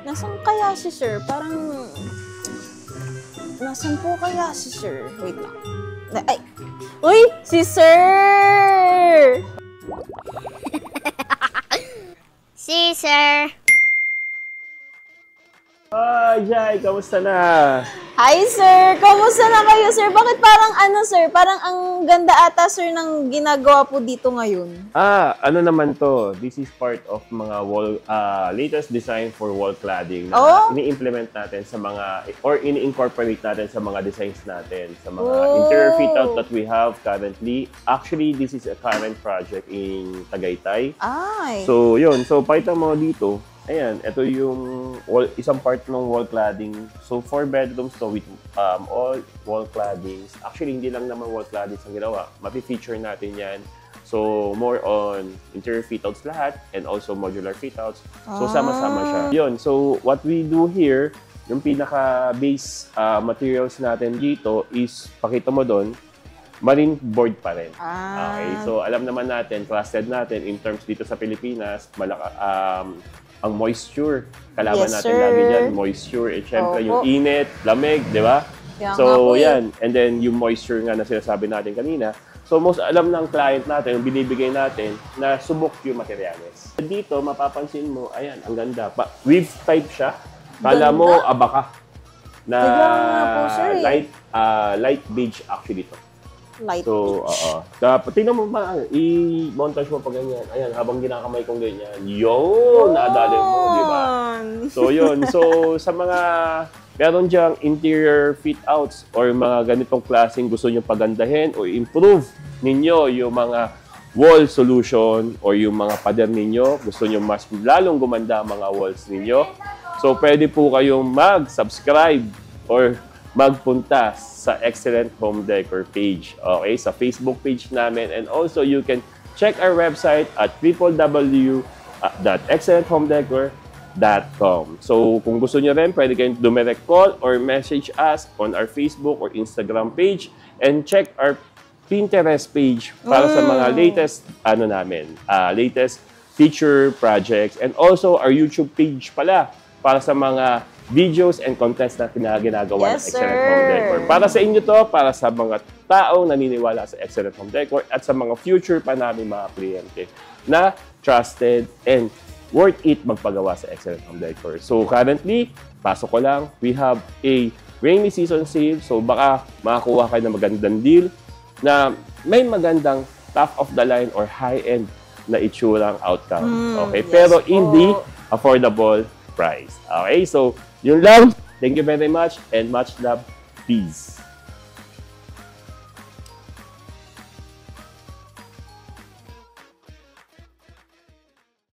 Nasaan kaya si sir? Parang... Nasaan po kaya si sir? Wait lang. Ay! Uy! Si sir! Si sir. Jai, kamusta na? Hi, sir! Kamusta na kayo, sir? Bakit parang sir? Parang ang ganda ata, sir, ng ginagawa po dito ngayon. Ano naman to? This is part of mga latest design for wall cladding na ini-implement natin sa mga, or ini-incorporate natin sa mga designs natin, sa mga interior fit-out that we have currently. Actually, this is a current project in Tagaytay. Ay! So, yun. So, pakita mo dito. Ayan, ito yung isang part ng wall cladding. So, 4 bedrooms to with all wall claddings. Actually, hindi lang naman wall claddings ang ginawa. Mapi-feature natin yan. So, more on interior fit-outs lahat and also modular fit-outs. So, sama-sama siya. Yun, so what we do here, yung pinaka-base materials natin dito is, pakita mo doon, marine board pa rin. Okay, so alam naman natin, trusted natin in terms dito sa Pilipinas, ang moisture. Kalaban natin lagi dyan, moisture. Siyempre, yung init, lamig, di ba? So, yan. And then, yung moisture nga na sinasabi natin kanina. So, most alam ng client natin, yung binibigay natin, na subok yung materials. Dito, mapapansin mo, ayan, ang ganda. Weave type siya. Kala mo, abaka. Na light beige actually to. Light so, tingnan mo ba, i-montage mo pa ganyan. Ayan, habang ginakamay kong ganyan. Yun, nadali mo, di ba? So, yun. So, sa mga meron diyang interior fit-outs or mga ganitong klaseng gusto nyo pagandahin o improve ninyo yung mga wall solution or yung mga pader ninyo, gusto nyo mas lalong gumanda ang mga walls ninyo. So, pwede po kayong mag-subscribe or magpunta sa Excellent Home Decor page. Okay? Sa Facebook page namin. And also, you can check our website at www.excellenthomedecor.com. So, kung gusto nyo rin, pwede kayong dumirect call or message us on our Facebook or Instagram page and check our Pinterest page para sa mga latest, latest feature projects. And also, our YouTube page pala para sa mga videos and contents na ginagawa ng Excellent Home Decor. Para sa inyo to, para sa mga taong naniniwala sa Excellent Home Decor at sa mga future pa namin mga kliyente na trusted and worth it magpagawa sa Excellent Home Decor. So currently, pasok ko lang, we have a rainy season sale. So baka makakuha kayo ng magandang deal na may magandang top of the line or high-end na itsurang outcome. Okay? Pero hindi affordable price. Okay? So, yun lang. Thank you very much and much love. Peace.